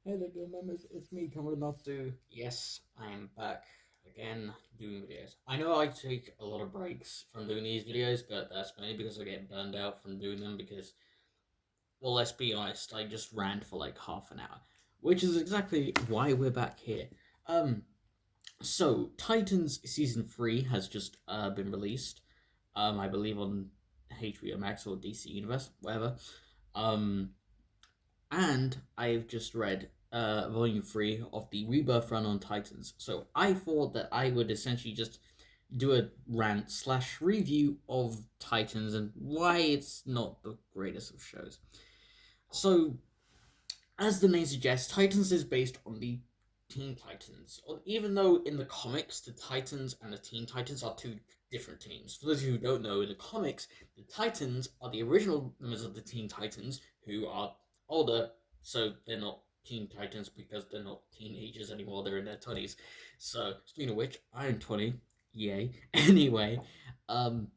Hey there, good members. It's me, Kamuranatsu. Yes, I am back again doing videos. I know I take a lot of breaks from doing these videos, but that's mainly because I get burned out from doing them because, well, let's be honest, I just rant for like half an hour, which is exactly why we're back here. Um, so Titans Season 3 has just been released, I believe on HBO Max or DC Universe, whatever. Um, and I've just read volume 3 of the Rebirth run on Titans. So I thought that I would essentially just do a rant slash review of Titans and why it's not the greatest of shows. So, as the name suggests, Titans is based on the Teen Titans. Even though in the comics, the Titans and the Teen Titans are two different teams. For those who don't know, in the comics, the Titans are the original members of the Teen Titans who are older, so they're not Teen Titans because they're not teenagers anymore, they're in their 20s. So, speaking of which, I'm 20. Yay. Anyway, um,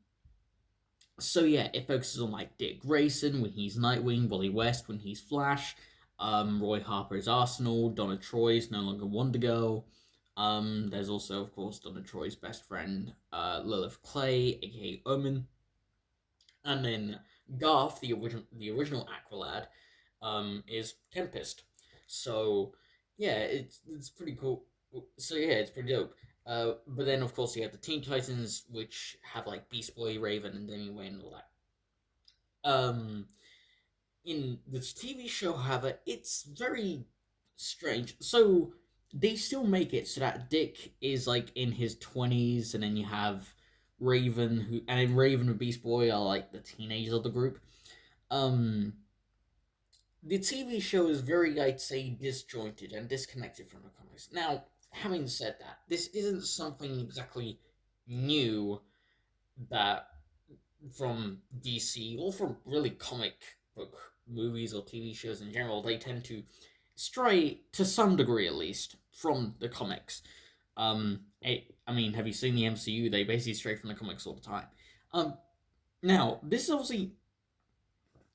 so yeah, it focuses on like Dick Grayson when he's Nightwing, Wally West when he's Flash, Roy Harper's Arsenal, Donna Troy's no longer Wonder Girl. There's also, of course, Donna Troy's best friend, Lilith Clay, aka Omen, and then Garth, the original Aqualad, is Tempest. So yeah, it's pretty cool. So yeah, it's pretty dope. But then of course you have the Teen Titans, which have like Beast Boy, Raven, and Damian Wayne and all that. Um, in this TV show, however, it's very strange. So they still make it so that Dick is like in his 20s, and then you have Raven, who and then Raven and Beast Boy are like the teenagers of the group. Um, the TV show is very, I'd say, disjointed and disconnected from the comics. Now, having said that, this isn't something exactly new that from DC or from really comic book movies or TV shows in general. They tend to stray to some degree, at least, from the comics. I mean, have you seen the MCU? They basically stray from the comics all the time. Um, now this is obviously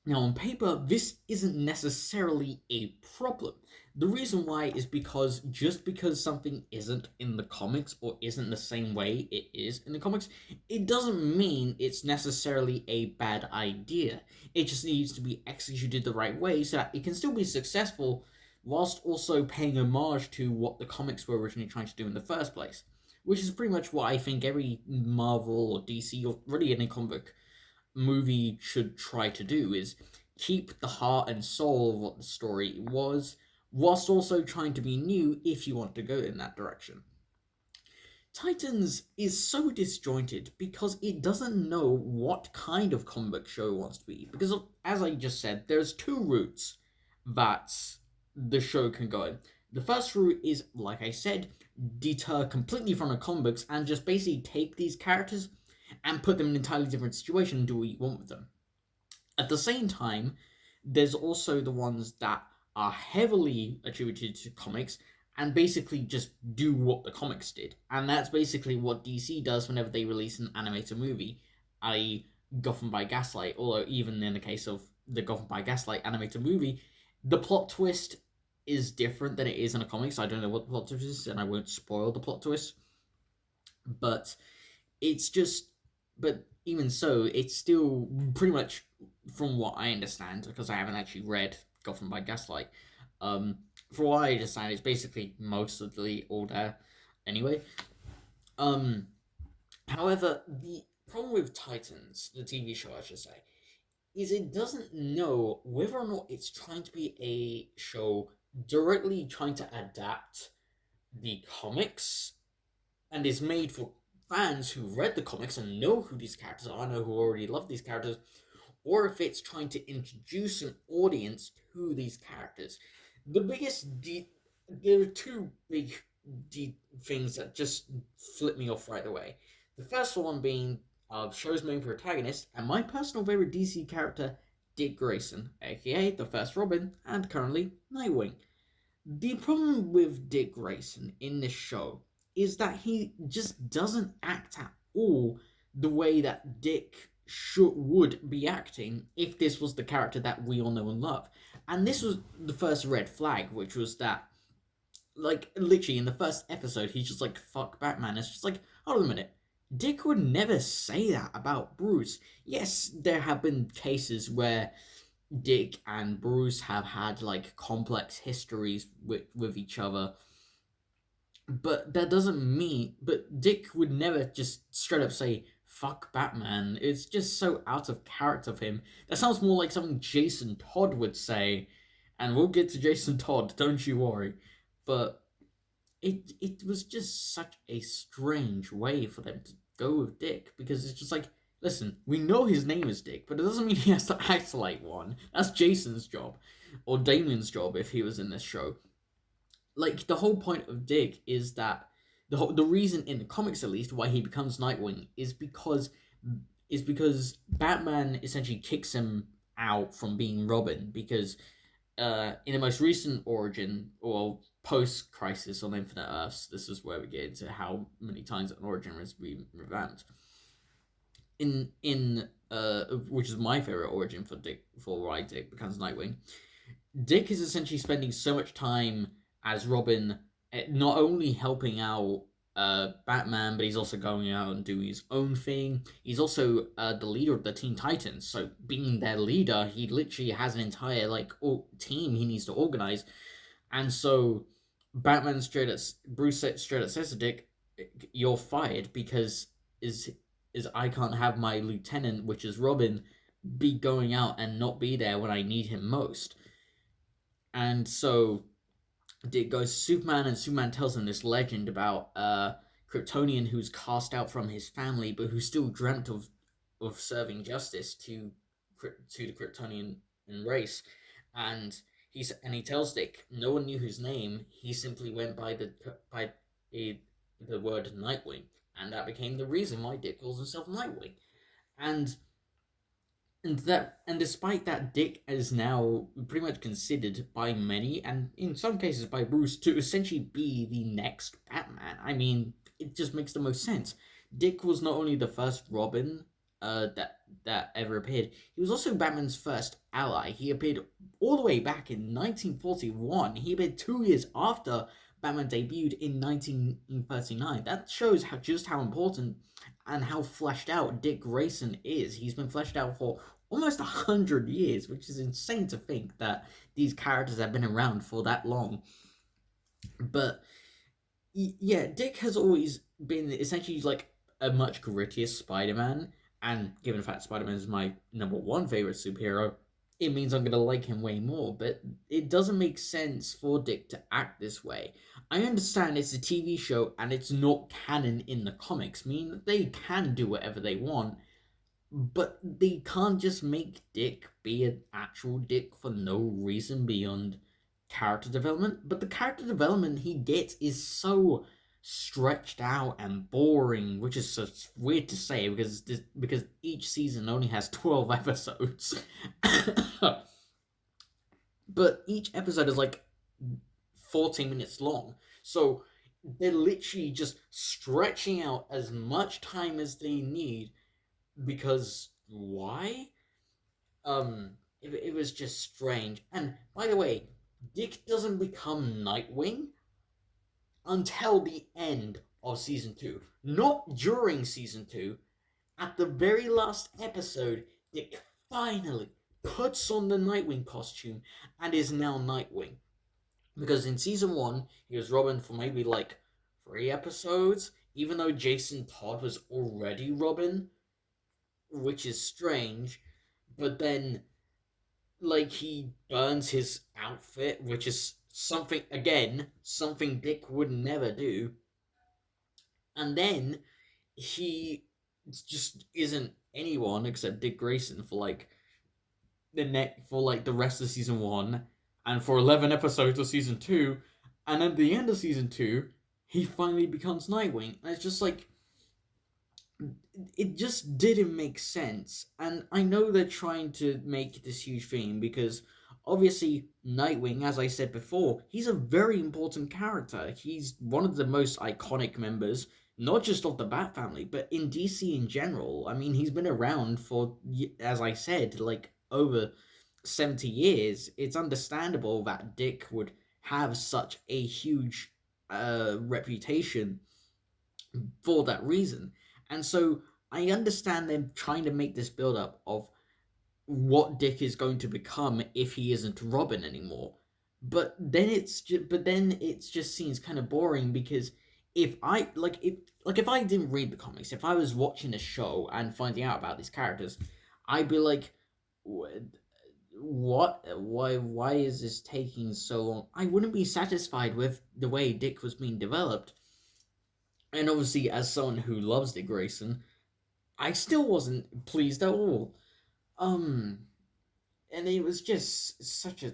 now, on paper, this isn't necessarily a problem. The reason why is because just because something isn't in the comics or isn't the same way it is in the comics, it doesn't mean it's necessarily a bad idea. It just needs to be executed the right way so that it can still be successful whilst also paying homage to what the comics were originally trying to do in the first place. Which is pretty much what I think every Marvel or DC or really any comic book movie should try to do is keep the heart and soul of what the story was whilst also trying to be new if you want to go in that direction. Titans is so disjointed because it doesn't know what kind of comic book show it wants to be. Because, as I just said, there's two routes that the show can go in. The first route is, like I said, deter completely from the comic books and just basically take these characters and put them in an entirely different situation and do what you want with them. At the same time, there's also the ones that are heavily attributed to comics and basically just do what the comics did. And that's basically what DC does whenever they release an animated movie, i.e., Gotham by Gaslight, although even in the case of the Gotham by Gaslight animated movie, the plot twist is different than it is in a comic, so I don't know what the plot twist is, and I won't spoil the plot twist. But it's just but even so, it's still pretty much, from what I understand, because I haven't actually read Gotham by Gaslight. From what I understand, it's basically mostly all there. Anyway, um, however, the problem with Titans, the TV show, I should say, is it doesn't know whether or not it's trying to be a show directly trying to adapt the comics and is made for fans who read the comics and know who these characters are, know who already love these characters, or if it's trying to introduce an audience to these characters. The there are two big things that just flip me off right away. The first one being show's main protagonist and my personal favorite DC character, Dick Grayson, aka the first Robin, and currently Nightwing. The problem with Dick Grayson in this show is that he just doesn't act at all the way that Dick would be acting if this was the character that we all know and love. And this was the first red flag, which was that, like, literally in the first episode, he's just like, fuck Batman. It's just like, hold on a minute. Dick would never say that about Bruce. Yes, there have been cases where Dick and Bruce have had, like, complex histories with each other, but that doesn't mean. But Dick would never just straight up say, fuck Batman. It's just so out of character of him. That sounds more like something Jason Todd would say, and we'll get to Jason Todd, don't you worry. But it was just such a strange way for them to go with Dick, because it's just like, listen, we know his name is Dick, but it doesn't mean he has to act like one. That's Jason's job, or Damien's job if he was in this show. Like, the whole point of Dick is that the reason in the comics, at least, why he becomes Nightwing is because Batman essentially kicks him out from being Robin, because in the most recent origin, or post Crisis on Infinite Earths, this is where we get into how many times an origin has been revamped. In which is my favorite origin for Dick, for why Dick becomes Nightwing. Dick is essentially spending so much time as Robin, not only helping out Batman, but he's also going out and doing his own thing. He's also the leader of the Teen Titans, so being their leader, he literally has an entire, like, team he needs to organize. And so Batman Bruce straight up says to Dick, "You're fired because is I can't have my lieutenant, which is Robin, be going out and not be there when I need him most." And so Dick goes to Superman, and Superman tells him this legend about Kryptonian who's cast out from his family, but who still dreamt of serving justice to the Kryptonian race. And he tells Dick no one knew his name. He simply went by the word Nightwing, and that became the reason why Dick calls himself Nightwing. And despite that, Dick is now pretty much considered by many, and in some cases by Bruce, to essentially be the next Batman. I mean, it just makes the most sense. Dick was not only the first Robin that ever appeared, he was also Batman's first ally. He appeared all the way back in 1941. He appeared 2 years after Batman debuted in 1939. That shows just how important and how fleshed out Dick Grayson is. He's been fleshed out for almost 100 years, which is insane to think that these characters have been around for that long. But yeah, Dick has always been essentially like a much grittier Spider-Man, and given the fact Spider-Man is my number 1 favorite superhero, it means I'm gonna like him way more. But it doesn't make sense for Dick to act this way. I understand it's a TV show and it's not canon in the comics, meaning they can do whatever they want, but they can't just make Dick be an actual Dick for no reason beyond character development. But the character development he gets is so stretched out and boring, which is so weird to say because each season only has 12 episodes. But each episode is like 14 minutes long. So they're literally just stretching out as much time as they need, because why? It was just strange. And by the way, Dick doesn't become Nightwing until the end of season 2. Not during season 2. At the very last episode, Dick finally puts on the Nightwing costume and is now Nightwing. Because in season 1, he was Robin for maybe like 3 episodes, even though Jason Todd was already Robin, which is strange. But then, like, he burns his outfit, which is something Dick would never do. And then he just isn't anyone except Dick Grayson for like the rest of season 1 and for 11 episodes of season 2, and at the end of season 2 he finally becomes Nightwing. And it's just like, it just didn't make sense. And I know they're trying to make this huge thing because obviously Nightwing, as I said before, he's a very important character. He's one of the most iconic members, not just of the Bat family, but in DC in general. I mean, he's been around for, as I said, like over 70 years, it's understandable that Dick would have such a huge reputation for that reason. And so I understand them trying to make this build up of what Dick is going to become if he isn't Robin anymore. But then it just seems kind of boring, because if I didn't read the comics, if I was watching a show and finding out about these characters, I'd be like, what? Why is this taking so long? I wouldn't be satisfied with the way Dick was being developed. And obviously, as someone who loves Dick Grayson, I still wasn't pleased at all. Um, and it was just such a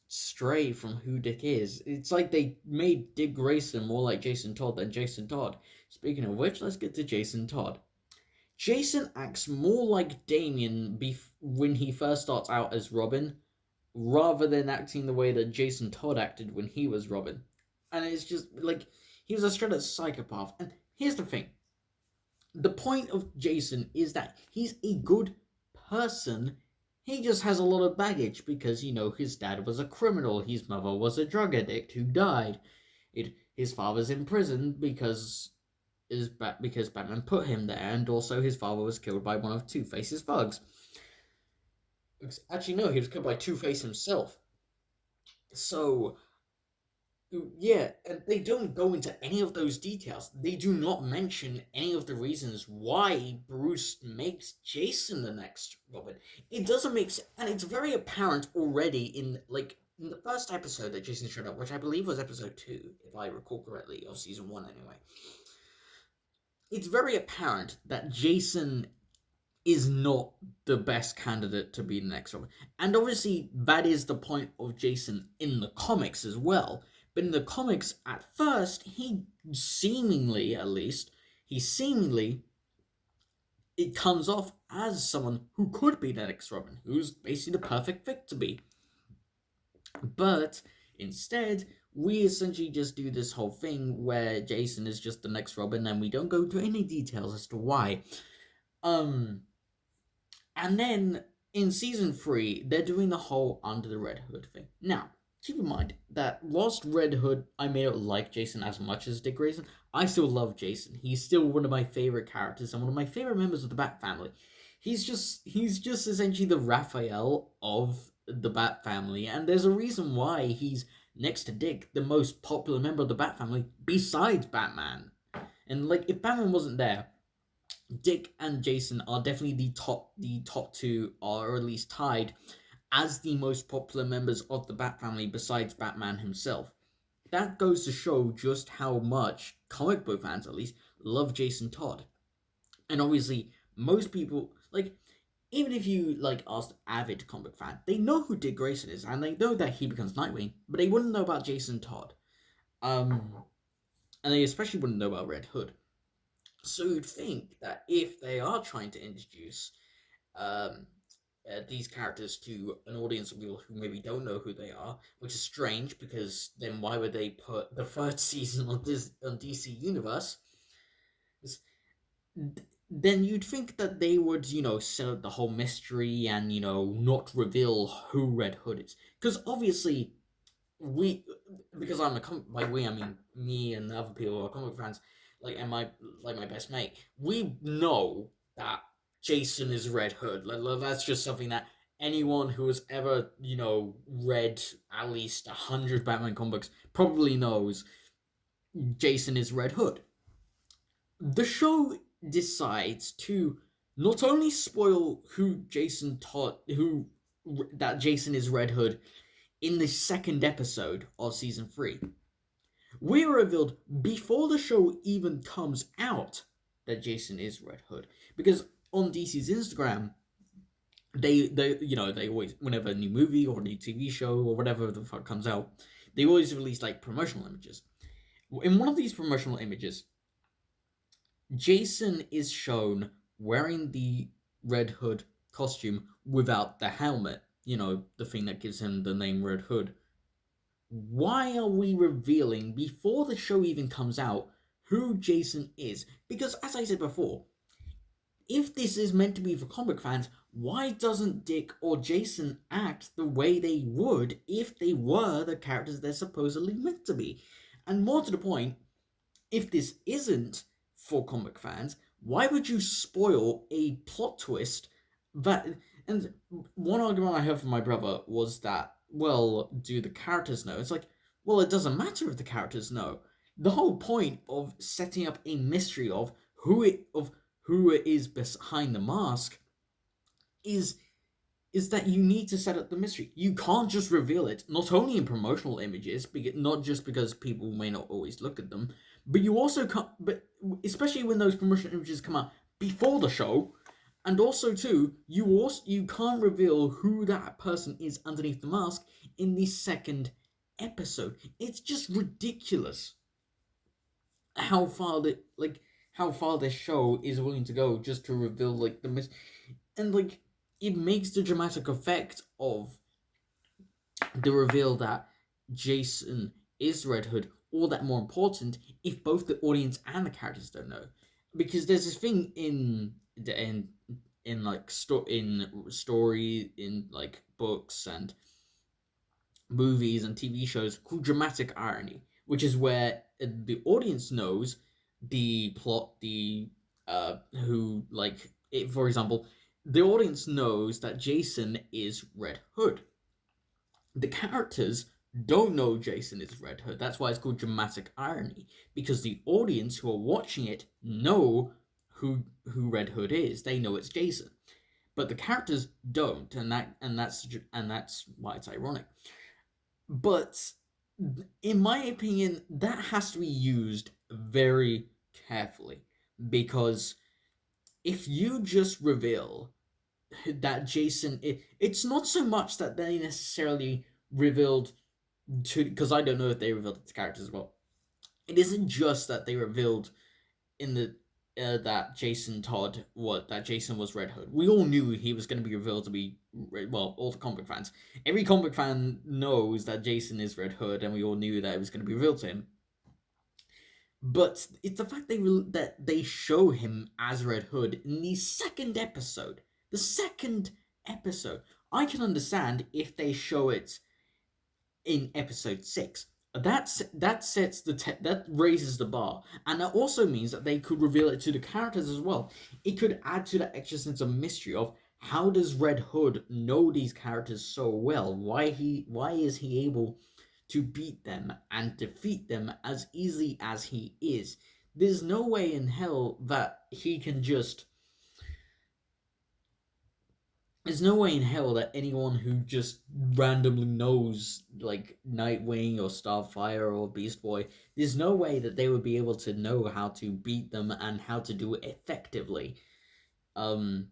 stray from who Dick is. It's like they made Dick Grayson more like Jason Todd than Jason Todd. Speaking of which, let's get to Jason Todd. Jason acts more like Damian when he first starts out as Robin, rather than acting the way that Jason Todd acted when he was Robin. And it's just like, he was a straight up psychopath. And here's the thing, the point of Jason is that he's a good person. He just has a lot of baggage because, his dad was a criminal, his mother was a drug addict who died. His father's in prison because Batman put him there, and also his father was killed by one of Two-Face's thugs. Actually, no, he was killed by Two-Face himself. So, yeah, and they don't go into any of those details. They do not mention any of the reasons why Bruce makes Jason the next Robin. It doesn't make sense, and it's very apparent already in the first episode that Jason showed up, which I believe was episode 2, if I recall correctly, of season 1 anyway. It's very apparent that Jason is not the best candidate to be the next Robin. And obviously, that is the point of Jason in the comics as well. But in the comics, at first, it comes off as someone who could be the next Robin, who's basically the perfect fit to be. But instead, we essentially just do this whole thing where Jason is just the next Robin, and we don't go into any details as to why. And then in season 3, they're doing the whole Under the Red Hood thing. Now, keep in mind that whilst Red Hood, I may not like Jason as much as Dick Grayson, I still love Jason. He's still one of my favorite characters and one of my favorite members of the Bat family. He's just essentially the Raphael of the Bat family, and there's a reason why he's next to Dick, the most popular member of the Bat family, besides Batman. And if Batman wasn't there, Dick and Jason are definitely the top two, or at least tied, as the most popular members of the Bat family besides Batman himself. That goes to show just how much comic book fans, at least, love Jason Todd. And obviously, most people, even if you, ask an avid comic fan, they know who Dick Grayson is, and they know that he becomes Nightwing, but they wouldn't know about Jason Todd. And they especially wouldn't know about Red Hood. So you'd think that if they are trying to introduce these characters to an audience of people who maybe don't know who they are, which is strange, because then why would they put the first season on DC Universe? Then you'd think that they would, set up the whole mystery and, not reveal who Red Hood is. Because obviously, because I'm by we, I mean me and other people who are comic fans, and my best mate, we know that Jason is Red Hood. That's just something that anyone who has ever, read at least 100 Batman comic books probably knows. Jason is Red Hood. The show decides to not only spoil that Jason is Red Hood in the second episode of season 3. We are revealed before the show even comes out that Jason is Red Hood, because on DC's Instagram, they always, whenever a new movie or a new TV show or whatever the fuck comes out, they always release promotional images. In one of these promotional images, Jason is shown wearing the Red Hood costume without the helmet, the thing that gives him the name Red Hood. Why are we revealing, before the show even comes out, who Jason is? Because, as I said before, if this is meant to be for comic fans, why doesn't Dick or Jason act the way they would if they were the characters they're supposedly meant to be? And more to the point, if this isn't for comic fans, why would you spoil a plot twist that? And one argument I heard from my brother was that, well, do the characters know? It's like, well, it doesn't matter if the characters know. The whole point of setting up a mystery of who it is behind the mask is that you need to set up the mystery. You can't just reveal it, not only in promotional images, not just because people may not always look at them, but you also can't, but especially when those promotional images come out before the show, and also too, you can't reveal who that person is underneath the mask in the second episode. It's just ridiculous how far this show is willing to go just to reveal like the mystery. And like it makes the dramatic effect of the reveal that Jason is Red Hood all that more important if both the audience and the characters don't know. Because there's this thing in story in like books and movies and TV shows called dramatic irony, which is where the audience knows the plot, who like it, for example, the audience knows that Jason is Red Hood. The characters don't know Jason is Red Hood. That's why it's called dramatic irony, because the audience who are watching it know who Red Hood is. They know it's Jason, but the characters don't, and that's why it's ironic. But in my opinion, that has to be used very carefully, because if you just reveal that Jason, it's not so much that they necessarily revealed to, because I don't know if they revealed it to characters as well. It isn't just that they revealed in the that Jason was Red Hood. We all knew he was going to be revealed to be, well, all the comic fans. Every comic fan knows that Jason is Red Hood, and we all knew that it was going to be revealed to him. But it's the fact that they show him as Red Hood in the second episode. The second episode. I can understand if they show it in episode 6. That sets that raises the bar, and that also means that they could reveal it to the characters as well. It could add to that extra sense of mystery of how does Red Hood know these characters so well? Why is he able to beat them and defeat them as easily as he is? There's no way in hell that he can just. There's no way in hell that anyone who just randomly knows, like, Nightwing or Starfire or Beast Boy, there's no way that they would be able to know how to beat them and how to do it effectively. And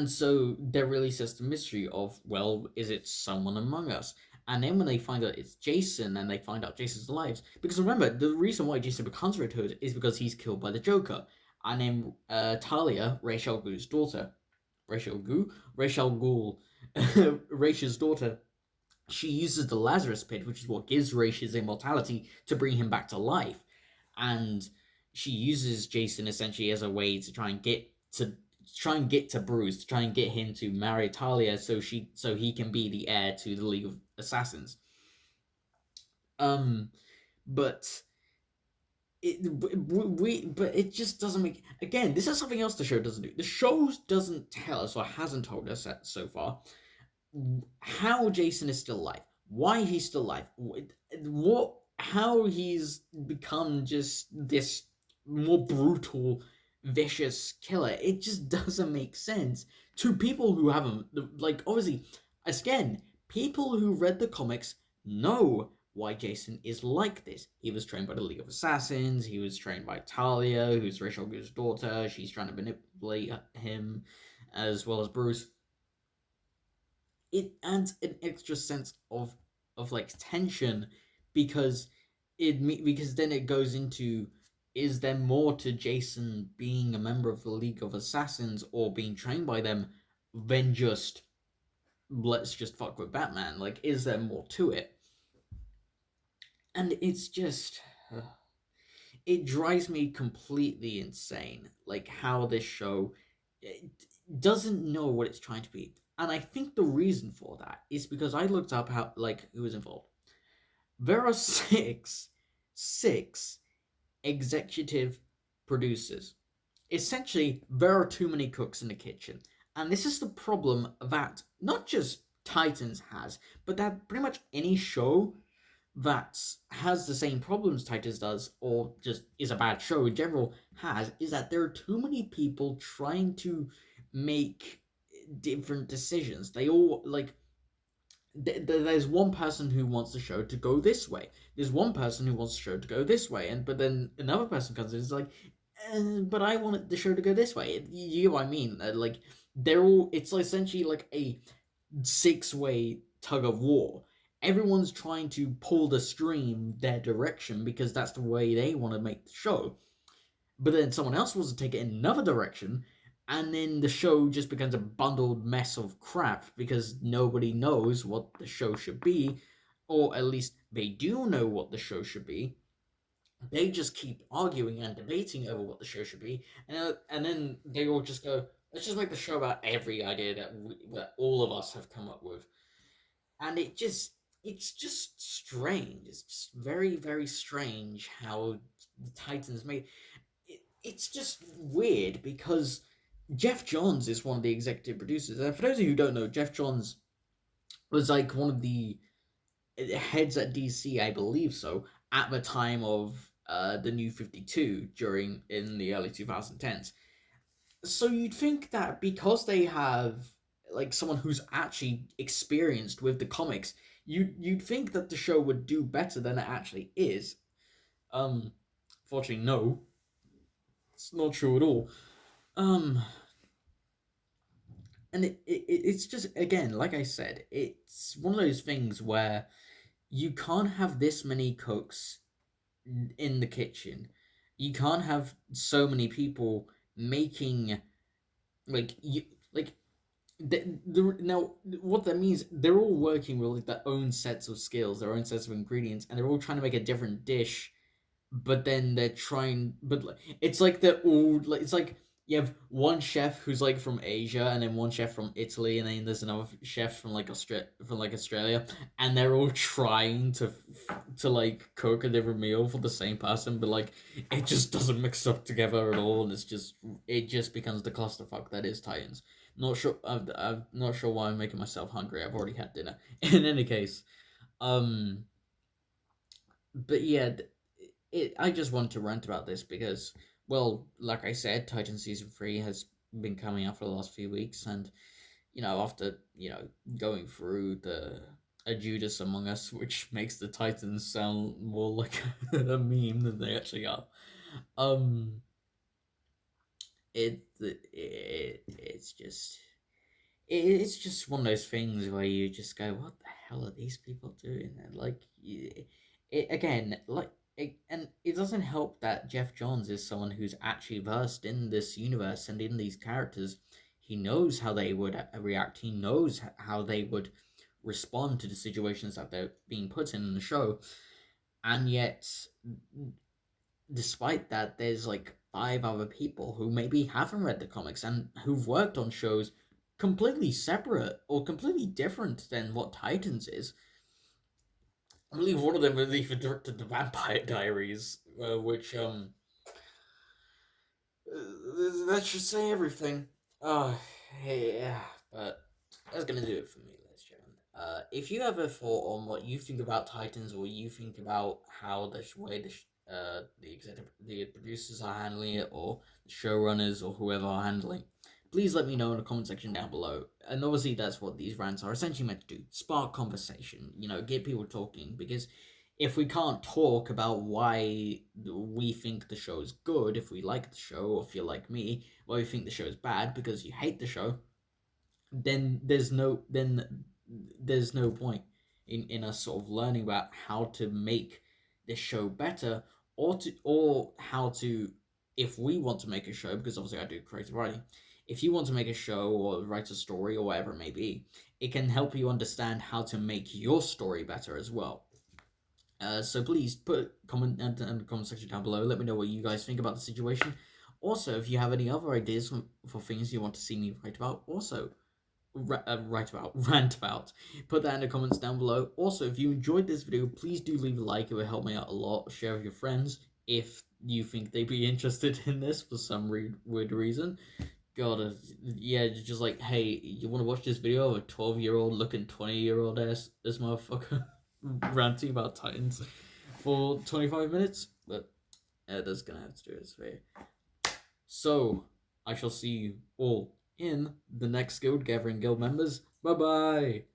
so there really says the mystery of, well, is it someone among us? And then when they find out it's Jason and they find out Jason's alive, because remember, the reason why Jason becomes Red Hood is because he's killed by the Joker. And then Talia, Ra's al Ghul's daughter, Rachel Ghoul, Rachel's daughter, she uses the Lazarus Pit, which is what gives Ra's his immortality, to bring him back to life. And she uses Jason essentially as a way to try and get to Bruce, to try and get him to marry Talia so he can be the heir to the League of Assassins. But it just doesn't make. Again, this is something else the show doesn't do. The show doesn't tell us, or hasn't told us that so far, how Jason is still alive, why he's still alive, how he's become just this more brutal, vicious killer. It just doesn't make sense to people who haven't, like, obviously, again, people who read the comics know why Jason is like this. He was trained by the League of Assassins, he was trained by Talia, who's Ra's al Ghul's daughter. She's trying to manipulate him, as well as Bruce. It adds an extra sense of like tension, because then it goes into, is there more to Jason being a member of the League of Assassins or being trained by them than just, let's just fuck with Batman? Like, is there more to it? And it's just, it drives me completely insane, like, how this show, doesn't know what it's trying to be. And I think the reason for that is because I looked up how, like, who was involved. There are six executive producers. Essentially, there are too many cooks in the kitchen. And this is the problem that not just Titans has, but that pretty much any show that has the same problems Titans does, or just is a bad show in general, has, is that there are too many people trying to make different decisions. They all, like, there's one person who wants the show to go this way. There's one person who wants the show to go this way, and but then another person comes in and is like, but I want the show to go this way. You know what I mean? Like, they're all. It's essentially like a six-way tug of war. Everyone's trying to pull the stream their direction because that's the way they want to make the show. But then someone else wants to take it in another direction, and then the show just becomes a bundled mess of crap because nobody knows what the show should be, or at least they do know what the show should be. They just keep arguing and debating over what the show should be, and then they all just go, "Let's just make the show about every idea that all of us have come up with," and it's just strange. It's just very very strange how the Titans made it's just weird because Jeff Johns is one of the executive producers. And for those of you who don't know, Jeff Johns was like one of the heads at DC, I believe so, at the time of the New 52 in the early 2010s. So you'd think that because they have like someone who's actually experienced with the comics, you'd think that the show would do better than it actually is. Fortunately, no. It's not true at all. Um, and it's just, again, like I said, it's one of those things where you can't have this many cooks in the kitchen. You can't have so many people making like you like now what that means, they're all working with like their own sets of skills, their own sets of ingredients, and they're all trying to make a different dish, but then they're trying, but it's like they're all like, it's like you have one chef who's like from Asia, and then one chef from Italy, and then there's another chef from like Australia, and they're all trying to like cook a different meal for the same person, but like it just doesn't mix up together at all, and it just becomes the clusterfuck that is Titans. Not sure. I'm not sure why I'm making myself hungry. I've already had dinner. In any case, um, but yeah, I just wanted to rant about this because, well, like I said, Titan Season 3 has been coming out for the last few weeks, and, after, going through the A Judas Among Us, which makes the Titans sound more like a meme than they actually are, um, it's just... It's just one of those things where you just go, "What the hell are these people doing?" And like, again, like, and it doesn't help that Jeff Johns is someone who's actually versed in this universe and in these characters. He knows how they would react. He knows how they would respond to the situations that they're being put in the show. And yet, despite that, there's like five other people who maybe haven't read the comics and who've worked on shows completely separate or completely different than what Titans is. I believe one of them was even directed the Vampire Diaries, which that should say everything. Yeah, but that's gonna do it for me, ladies and gentlemen. If you have a thought on what you think about Titans, or you think about how the way the producers are handling it, or the showrunners, or whoever are handling, please let me know in the comment section down below. And obviously, that's what these rants are essentially meant to do: spark conversation. Get people talking, because if we can't talk about why we think the show is good, if we like the show, or if you're like me, why you think the show is bad because you hate the show, then there's no point in us sort of learning about how to make this show better, or how to, if we want to make a show, because obviously I do creative writing. If you want to make a show or write a story or whatever it may be, it can help you understand how to make your story better as well. So please put comment in the comment section down below. Let me know what you guys think about the situation. Also, if you have any other ideas for things you want to see me write about, also rant about, put that in the comments down below. Also, if you enjoyed this video, please do leave a like. It will help me out a lot. Share with your friends if you think they'd be interested in this for some weird reason. God, yeah, just like, hey, you want to watch this video of a 12-year-old looking 20-year-old ass this motherfucker ranting about Titans for 25 minutes? But that's gonna have to do this way. So, I shall see you all in the next guild gathering guild members. Bye bye!